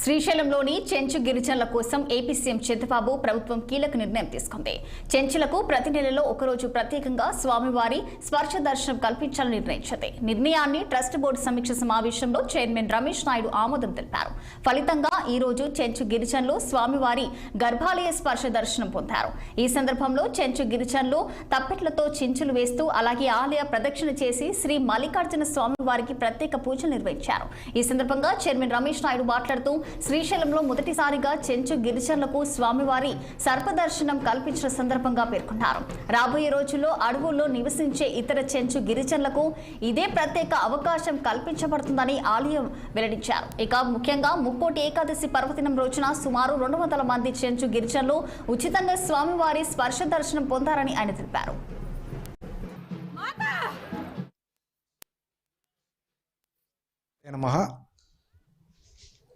శ్రీశైలంలోని చెంచు గిరిజనుల కోసం AP CM Chandrababu ప్రభుత్వం కీలక నిర్ణయం తీసుకుంది. చెంచులకు ప్రతి నెలలో ఒకరోజు ప్రత్యేకంగా స్వామివారి స్పర్శ దర్శనం కల్పించాలని నిర్ణయించింది. నిర్ణయాన్ని ట్రస్ట్ బోర్డు సమీక్ష సమావేశంలో చైర్మన్ రమేష్ నాయుడు ఆమోదం తెలిపారు. ఫలితంగా ఈ రోజు చెంచు గిరిజనులు స్వామివారి గర్భాలయ స్పర్శ దర్శనం పొందారు. ఈ సందర్భంలో చెంచు గిరిజనులు తప్పెట్లతో చించులు వేస్తూ అలాగే ఆలయ ప్రదక్షిణ చేసి శ్రీ మల్లికార్జున స్వామివారికి ప్రత్యేక పూజలు నిర్వహించారు. ఈ సందర్భంగా చైర్మన్ రమేష్ నాయుడు మాట్లాడుతూ శ్రీశైలంలో మొదటిసారిగా చెంచు గిరిజనులకు స్వామివారి సర్పదర్శనం కల్పించిన సందర్భంగా పేర్కొన్నారు. రాబోయే రోజుల్లో అడవుల్లో నివసించే ఇతర చెంచు గిరిజనులకు ఇదే ప్రత్యేక అవకాశం కల్పించబడుతుందని ఆలయం వెల్లడించారు. ఇక ముఖ్యంగా ముక్కోటి ఏకాదశి పర్వదినం రోజున సుమారు 200 మంది చెంచు గిరిజనులు ఉచితంగా స్వామివారి స్పర్శ దర్శనం పొందారని ఆయన తెలిపారు.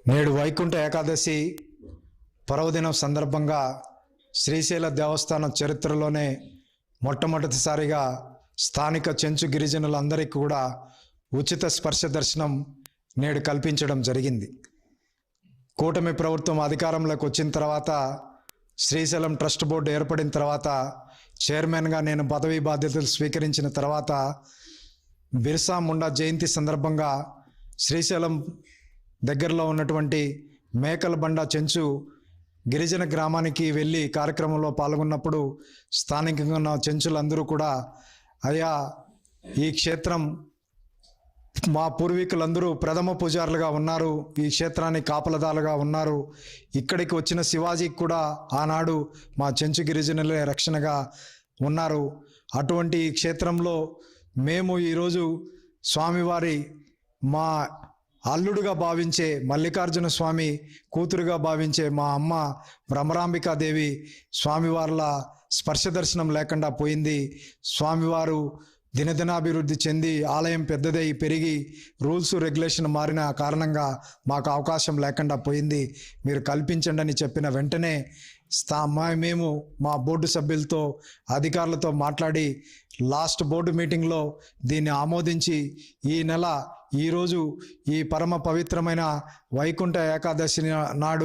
నేడు వైకుంఠ ఏకాదశి పర్వదినం సందర్భంగా శ్రీశైల దేవస్థానం చరిత్రలోనే మొట్టమొదటిసారిగా స్థానిక చెంచు గిరిజనులందరికీ కూడా ఉచిత స్పర్శ దర్శనం నేడు కల్పించడం జరిగింది. కూటమి ప్రభుత్వం అధికారంలోకి వచ్చిన తర్వాత శ్రీశైలం ట్రస్ట్ బోర్డు ఏర్పడిన తర్వాత చైర్మన్గా నేను పదవీ బాధ్యతలు స్వీకరించిన తర్వాత బిర్సా ముండా జయంతి సందర్భంగా శ్రీశైలం దగ్గరలో ఉన్నటువంటి మేకలబండ చెంచు గిరిజన గ్రామానికి వెళ్ళి కార్యక్రమంలో పాల్గొన్నప్పుడు స్థానికంగా ఉన్న చెంచులందరూ కూడా అయ్యా ఈ క్షేత్రం మా పూర్వీకులందరూ ప్రథమ పూజారులుగా ఉన్నారు, ఈ క్షేత్రానికి కాపలదాలుగా ఉన్నారు, ఇక్కడికి వచ్చిన శివాజీకి కూడా ఆనాడు మా చెంచు గిరిజనులే రక్షణగా ఉన్నారు. అటువంటి ఈ క్షేత్రంలో మేము ఈరోజు స్వామివారి మా అల్లుడుగా భావించే మల్లికార్జున స్వామి కూతురుగా భావించే మా అమ్మ భ్రమరాంబికాదేవి స్వామివార్ల స్పర్శ దర్శనం లేకుండా పోయింది. స్వామివారు దినదినాభివృద్ధి చెంది ఆలయం పెద్దదై పెరిగి రూల్స్ రెగ్యులేషన్ మారిన కారణంగా మాకు అవకాశం లేకుండా పోయింది, మీరు కల్పించండి అని చెప్పిన వెంటనే మేము మా బోర్డు సభ్యులతో అధికారులతో మాట్లాడి లాస్ట్ బోర్డు మీటింగ్లో దీన్ని ఆమోదించి ఈరోజు ఈ పరమ పవిత్రమైన వైకుంఠ ఏకాదశి నాడు